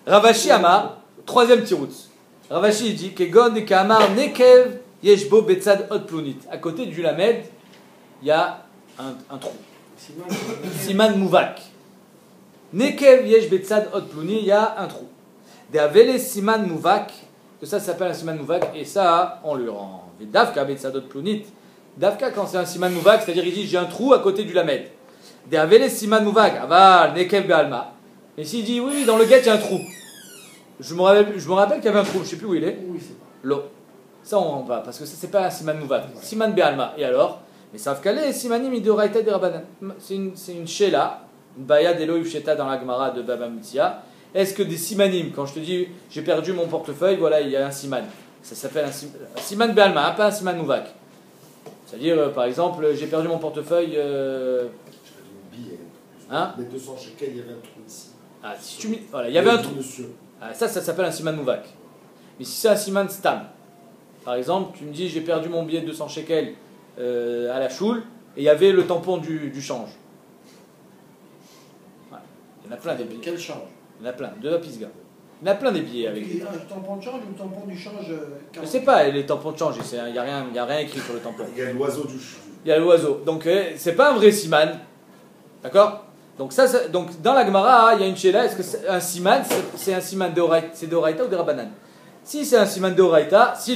Ravashi Amar, troisième tirout. Ravashi dit que Gon et Kamar Nekev Yeshbo Betzad Hot Plunit. À côté du Lamed, il y a un trou. Siman Mouvak. Nekev Yesh Betzad Hot Plunit, il y a un trou. De Avele Siman Mouvak, que ça s'appelle un Siman Mouvak, et ça, on le rend. Davka Betzad Hot Plunit. Davka, quand c'est un Siman Mouvak, c'est-à-dire il dit j'ai un trou à côté du Lamed. De Avele Siman Mouvak, Aval Nekev Bealma. Et s'il dit oui, dans le get il y a un trou. Je me rappelle qu'il y avait un trou, je ne sais plus où il est.
Oui, c'est pas.
L'eau. Ça on rentre pas, parce que ça c'est pas un Siman Mouvak. Siman Bealma. Et alors? Mais ça calé Simanim Idoraita de Rabbanan. C'est une Sheila, une Baya d'Elo Sheta dans la Gemara de Baba Metzia. Est-ce que des Simanim, quand je te dis j'ai perdu mon portefeuille, voilà, il y a un Siman. Ça s'appelle un Siman Bealma, pas un Siman Mouvak. C'est-à-dire, par exemple, j'ai perdu mon portefeuille. Hein?
Les 200 shekels, il y avait un trou ici.
Ah, si tu voilà, il y avait un trou.
Monsieur.
Ah, ça s'appelle un Siman Mouvak. Mais si c'est un Siman Stam, par exemple, tu me dis j'ai perdu mon billet de 200 shekels à la choule et il y avait le tampon du change. Voilà. Il y en a plein des billets.
Quel change?
Il y en a plein, de la Pisga. Il y en a plein des billets avec.
Un tampon de change ou un tampon du change?
Je sais pas, les tampons de change, il n'y a rien écrit sur le tampon.
Il y a l'oiseau du chou.
Il y a l'oiseau. Donc c'est pas un vrai Siman. D'accord? Donc, donc dans la Gemara, il y a une Sheila, est-ce que c'est un Siman, c'est un Siman de Oraita ou de Rabbanan? Si c'est un Siman de Oraita, si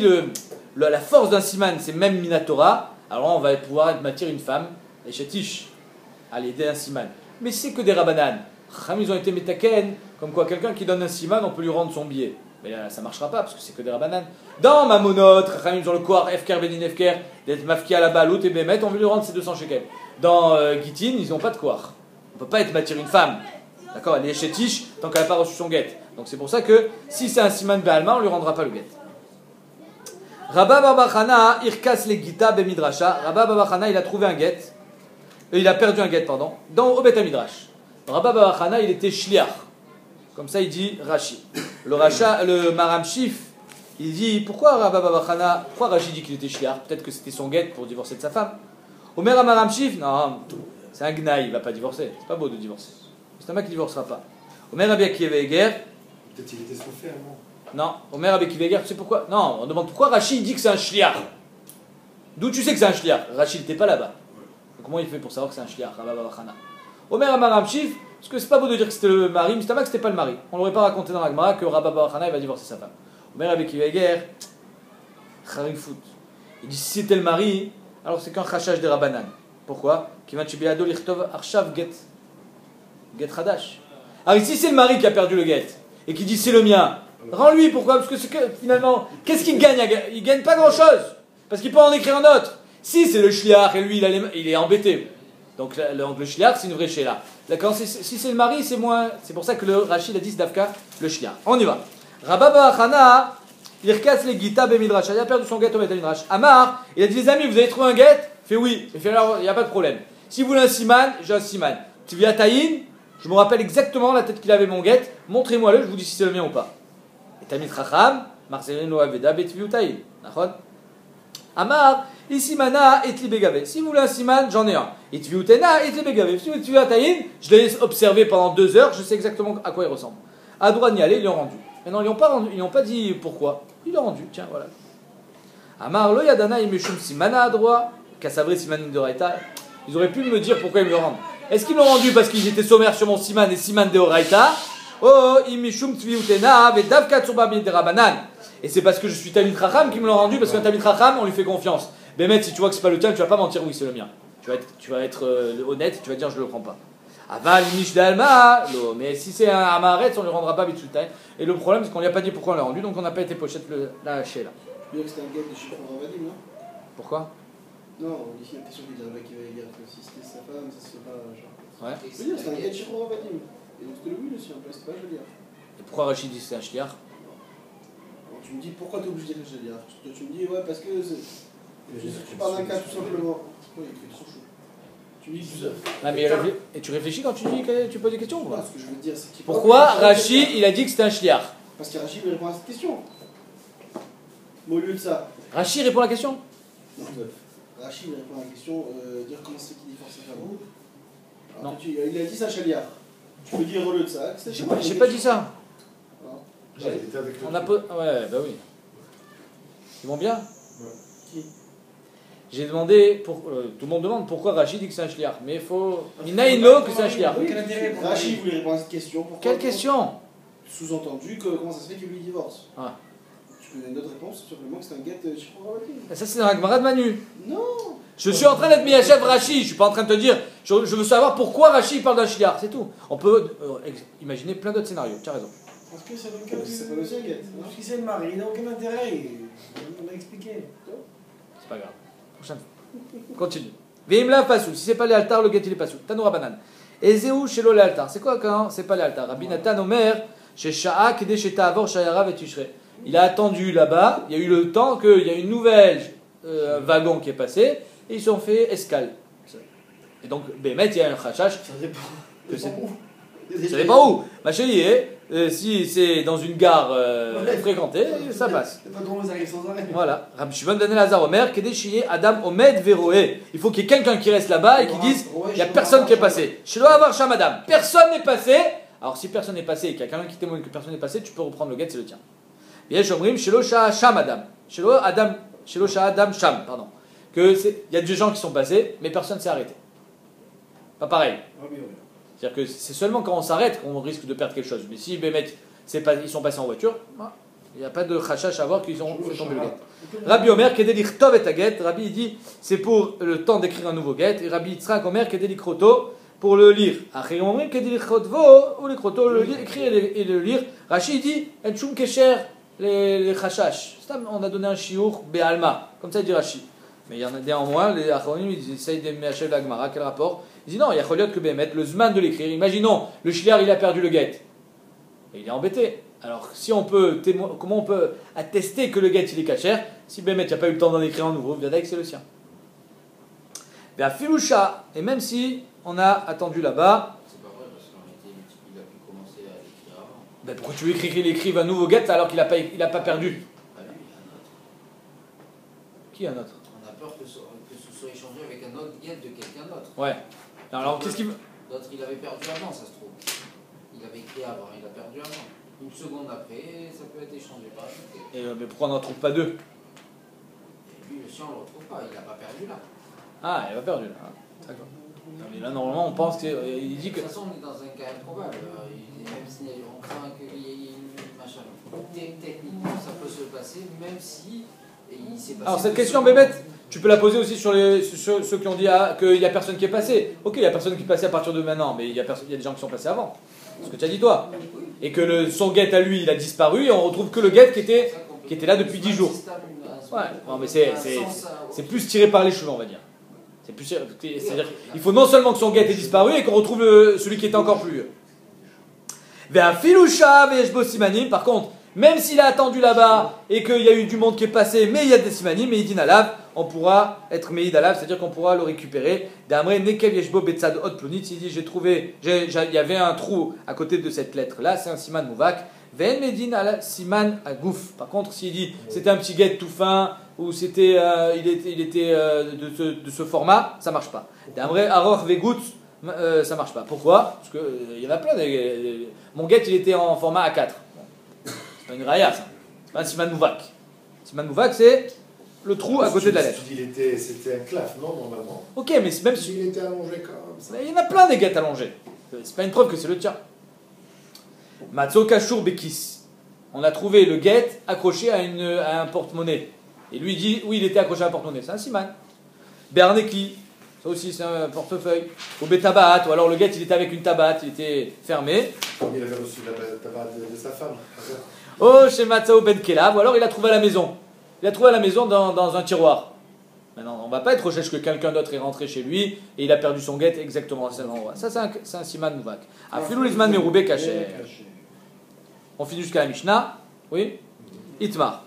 la force d'un Siman c'est même Minatora, alors on va pouvoir mâtir une femme, et Shetish, à l'aider un Siman. Mais si c'est que des Rabbanan, ils ont été métaken, comme quoi quelqu'un qui donne un Siman, on peut lui rendre son billet. Mais là, ça ne marchera pas, parce que c'est que des Rabbanan. Dans Mamonot, ils ont le Koar, Efker, Benin Efker, d'être Mafki à la Balout et Bémet, on veut lui rendre ses 200 shekels. Dans Gitin, ils n'ont pas de Koar. On ne peut pas être mâtir une femme. D'accord? Elle est chétiche tant qu'elle n'a pas reçu son guet. Donc c'est pour ça que si c'est un Siman Be'alma, on ne lui rendra pas le guet. Rabba Babachana, Irkas le Gita Bemidrasha. Rabba Babachana, il a trouvé un guet. Il a perdu un guet, pardon. Au Bet Midrash. Rabba Babachana, il était shliach. Comme ça, il dit Rashi. Le Maram Shif, il dit pourquoi Rabba Babachana, pourquoi Rashi dit qu'il était shliach? Peut-être que c'était son guet pour divorcer de sa femme. Omer Amaram Shif, non, c'est un gnaï, il va pas divorcer. C'est pas beau de divorcer. C'est un mec qui divorcera pas. Omer Rabbi Akiva Eger.
Peut-être qu'il était son frère, non?
Non, Omer Rabbi Akiva Eger, tu sais pourquoi? Non, on demande pourquoi Rachid dit que c'est un shliach. D'où tu sais que c'est un shliach? Rachid n'était pas là-bas. Comment il fait pour savoir que c'est un shliach? Omer Amaram Shif, parce que c'est pas beau de dire que c'était le mari, mais c'était pas le mari. On l'aurait pas raconté dans la Gemara que Rabba Barachana il va divorcer sa femme. Omer Rabbi Akiva Eger, Kharifut. Il dit si c'était le mari, alors c'est qu'un chachach de Rabbanan. Pourquoi? Get Hadash. Alors ici c'est le mari qui a perdu le get et qui dit c'est le mien. Rends-lui, pourquoi? Parce que, finalement, qu'est-ce qu'il gagne? Il gagne pas grand-chose. Parce qu'il peut en écrire un autre. Si c'est le shliach et lui il est embêté. Donc le shliach c'est une vraie shéla. D'accord? Si c'est le mari c'est moins. C'est pour ça que le Rachid a dit Davka le shliach. On y va. Rabba Barachana. Irkas le Gita Bemidrash. Il a perdu son get au Betamidrash. Amar, il a dit les amis, vous avez trouvé un get? Fait oui. Il fait alors, il n'y a pas de problème. Si vous voulez un siman, j'ai un siman. Tu viens à Taïn, je me rappelle exactement la tête qu'il avait mon get. Montrez-moi-le, je vous dis si c'est le mien ou pas. Et Tamit Racham, Marcelino Aveda Betviu Taïn. Amar, ici mana et libegave. Si vous voulez un siman, j'en ai un. Et Tviu Tena et libegave. Si vous à Taïn, je l'ai observé pendant 2 heures, je sais exactement à quoi il ressemble. À droit d'y aller, ils l'ont rendu. Maintenant, ils n'ont pas dit pourquoi. Ils l'ont rendu, tiens, voilà. Amar lo yadana imeshum simana à droit, kassavré siman de Oraita. Ils auraient pu me dire pourquoi ils me le rendent. Est-ce qu'ils l'ont rendu parce qu'ils étaient sommaires sur mon siman et siman de Oraita? Oh, imeshum tviutena vedavka tsuba de Rabanan. Et c'est parce que je suis Talmid Chacham qu'ils me l'ont rendu, parce qu'un Talmid Chacham, on lui fait confiance. Mais mec, si tu vois que c'est pas le tien, tu vas pas mentir, oui, c'est le mien. Tu vas être honnête, tu vas dire je le prends pas. Aval Mish d'Alma, mais si c'est un Amaretz, on ne le rendra pas Bitsultain. Et le problème, c'est qu'on lui a pas dit pourquoi on l'a rendu, donc on n'a pas été pochette la haché là.
Tu veux dire que c'était un gars de chez Vadim, non?
Pourquoi?
Non, ici, il y a une question qui dirait qu'il va y avoir que si c'était sa femme, ça se fait pas. Genre.
Ouais.
Je veux dire, c'était un gars de chez Vadim. Et donc c'était le oui aussi, en plus, c'était pas joli.
Et pourquoi Rachid dit que c'est un shliach?
Tu me dis pourquoi tu es obligé de dire que c'est joli? Tu me dis, ouais, parce que. Tu parles d'un cas tout simplement. Oui, il fait trop chaud. Tu me dis tout ça.
Ah, mais et tu réfléchis quand tu dis que tu poses des questions ou pas?
Ce que je veux dire, c'est qu'il
pourquoi Rachid il a dit que c'était un shliach?
Parce que Rachid répond à cette question. Mais au lieu de ça.
Rachid répond à la question?
Non, Rachid répond à la question, dire comment c'est qu'il divorce sa femme.
Non.
Il a dit ça chaliard. Tu peux dire au lieu de ça.
J'ai pas dit ça.
Il était avec
On a ouais, bah oui. Ils vont bien?
Qui?
J'ai demandé, tout le monde demande pourquoi Rachid dit que c'est un shliach, mais il faut. Minaïno que c'est un shliach.
Rachid voulait répondre à cette question.
Quelle question?
Sous-entendu que comment ça se fait que lui divorce.
Ah.
Tu veux une autre réponse, simplement que c'est un gars de Chiprovatim.
Ça c'est dans la Gemara de Manu.
Non.
Je suis en train d'être mis à chef Rachid, je suis pas en train de te dire, je veux savoir pourquoi Rachid parle d'un shliach, c'est tout. On peut imaginer plein d'autres scénarios, tu as raison.
Parce que c'est le cas du... Parce que c'est le mari, il n'a aucun intérêt. On l'a expliqué.
C'est pas grave. Prochaine fois. Continue. Veimla pasou. Si c'est pas les altars, le get il est pasou. Tanoura banane. Ezeu shelo les altars. C'est quoi quand c'est pas les altars? Rabbi Nathan Omer chez Sha'a kede chez Ta'avor Shayara vetushrei. Il a attendu là-bas. Il y a eu le temps qu'il y a une nouvelle wagon qui est passé et ils sont fait escale. Et donc Bémet il y a un khashash.
Ça dépend.
Ça dépend où. Ma chérie, si c'est dans une gare fréquentée, ça passe.
C'est pas drôle, ils arrivent sans arrêt.
Voilà. Rabbi Shimon ben Elazar Omer, Kedeshiye Adam Omed Veroé. Il faut qu'il y ait quelqu'un qui reste là-bas et qui dise il n'y a personne qui est passé. Shelo Avar Sham Adam. Personne n'est passé. Alors si personne n'est passé et qu'il y a quelqu'un qui témoigne que personne n'est passé, tu peux reprendre le get, c'est le tien. Yesh Omrim Shelo Shah Sham Adam. Shelo Shah Adam Sham, pardon. Il y a des gens qui sont passés, mais personne ne s'est arrêté. Pas pareil. C'est-à-dire que c'est seulement quand on s'arrête qu'on risque de perdre quelque chose. Mais si ils sont passés en voiture, il n'y a pas de chachash à voir qu'ils ont fait tomber le get. Rabbi Omer, Kedelich Tov et Aget. Rabbi il dit c'est pour le temps d'écrire un nouveau get. Et Rabbi Yitzhak Omer, Kedelich Roto, pour le lire. Après on dit Kedelich Rotvo, ou les Roto, écrire et le lire. Rachid dit En Shum Kesher, les chachash. On a donné un shiur Be'alma. Comme ça il dit Rachid. Mais il y en a néanmoins, les Acharonim, ils essayent de m'achever la Gemara. Quel rapport? Ils disent non, il y a Choliot que Bémet, le Zman de l'écrire. Imaginons, le shliach il a perdu le get. Et il est embêté. Alors, si on peut comment on peut attester que le get il est caché? Si Bémet n'a pas eu le temps d'en écrire un nouveau, Viadaïk c'est le sien. Bien, Filoucha, et même si on a attendu là-bas.
C'est pas vrai, parce qu'en réalité, il a pu commencer à l'écrire avant.
Ben, pourquoi tu veux qu'il écrive un nouveau get alors qu'il n'a pas perdu?
Ah, lui, il y a un autre.
Qui est un autre?
On a peur que ce soit échangé avec un un autre guet de quelqu'un d'autre.
Ouais. Alors, qu'est-ce qu'il veut?
D'autres, il avait perdu avant, ça se trouve. Il avait écrit avant, il a perdu avant. Une seconde après, ça peut être échangé par un autre.
Et, mais pourquoi on n'en trouve pas deux?
Et lui, si on ne le retrouve pas, il n'a pas perdu là.
Ah, il a pas perdu là. D'accord. Mais là, normalement, on pense qu'il dit que.
De toute façon, on est dans un cas improbable. Même si on craint qu'il y ait une machin. Techniquement, ça peut se passer, même si il s'est passé.
Alors, cette question, Bébête, tu peux la poser aussi sur ceux qui ont dit qu'il n'y a personne qui est passé. Ok, il n'y a personne qui est passé à partir de maintenant, mais il y a des gens qui sont passés avant. C'est ce que tu as dit, toi. Et que son guet à lui, il a disparu et on retrouve que le guet qui était là depuis 10 jours. Ouais, non, mais c'est plus tiré par les cheveux, on va dire. C'est-à-dire qu'il faut non seulement que son guet ait disparu et qu'on retrouve celui qui était encore plus vieux. Par contre, même s'il a attendu là-bas et qu'il y a eu du monde qui est passé, mais il y a des simanim, mais il dit nalav, on pourra être meïd alav, c'est-à-dire qu'on pourra le récupérer. D'Amre nekev yeshbo betzad hot plonit, il dit il y avait un trou à côté de cette lettre-là, c'est un siman mouvak. Ven medin al siman agouf. Par contre, s'il dit c'était un petit guet tout fin ou c'était il était de ce format, ça marche pas. D'Amre aroch vegout. Ça marche pas. Pourquoi? Parce que il y en a plein. Mon guet il était en format A4. C'est pas une raya ça. C'est pas un siman mouvak. Siman mouvak c'est le trou à côté de la lettre.
C'était un claf, non, normalement.
Ok, mais même si
il était allongé comme ça.
Il y en a plein des guettes allongés. C'est pas une preuve que c'est le tien. Matzo Kashur Bekis. On a trouvé le guet accroché à un porte-monnaie. Et lui dit oui, il était accroché à un porte-monnaie. C'est un siman. Berneki. Ça aussi, c'est un portefeuille. Ou betabat, ou alors le guet, il était avec une tabat, il était fermé.
Il avait reçu la tabat de sa femme.
Oh, chez Matzao Ben Kelav, ou alors il a trouvé à la maison. Il a trouvé à la maison dans un tiroir. Maintenant, on ne va pas être recherche que quelqu'un d'autre est rentré chez lui et il a perdu son guet exactement à cet endroit. Ça, c'est un siman mouvak. Afilou l'izman meroubé caché. On finit jusqu'à la Mishnah. Oui? Itmar.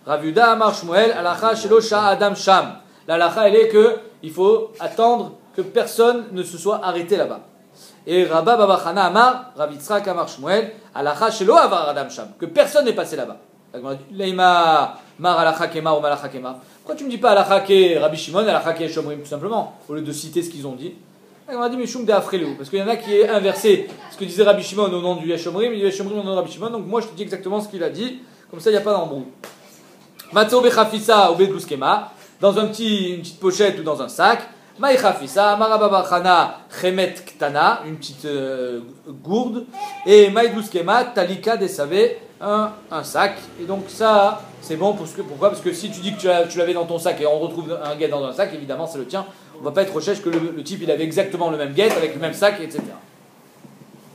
Ravuda Amar Shmuel, alacha shelo sha adam sham. L'alacha, elle est que il faut attendre que personne ne se soit arrêté là-bas. Et Rabba Baba Chana Amar, Rav Yitzchak Amar Shmuel, alacha shelo avar adam sham. Que personne n'est passé là-bas. Leima mar alacha kemar ou malacha kemar. Pourquoi tu ne me dis pas alacha ke Rabbi Shimon, alacha ke Shomrim, tout simplement, au lieu de citer ce qu'ils ont dit? On a dit Mishum de Afrelou, parce qu'il y en a qui est inversé. Ce que disait Rabbi Shimon au nom du Yeshomrim, il dit Yeshomrim au nom de Rabbi Shimon, donc moi je te dis exactement ce qu'il a dit, comme ça il n'y a pas d'embrouille. Matzo bechafisa ou bedluskema, dans une petite pochette ou dans un sac. Maï chafisa, marababa chana chemet ktana, une petite gourde. Et maï dluskema, talika desavé, un sac. Et donc ça, c'est bon, pourquoi? Parce que si tu dis que tu l'avais dans ton sac et on retrouve un guet dans un sac, évidemment c'est le tien. On ne va pas être recherche que le type il avait exactement le même guet avec le même sac, etc.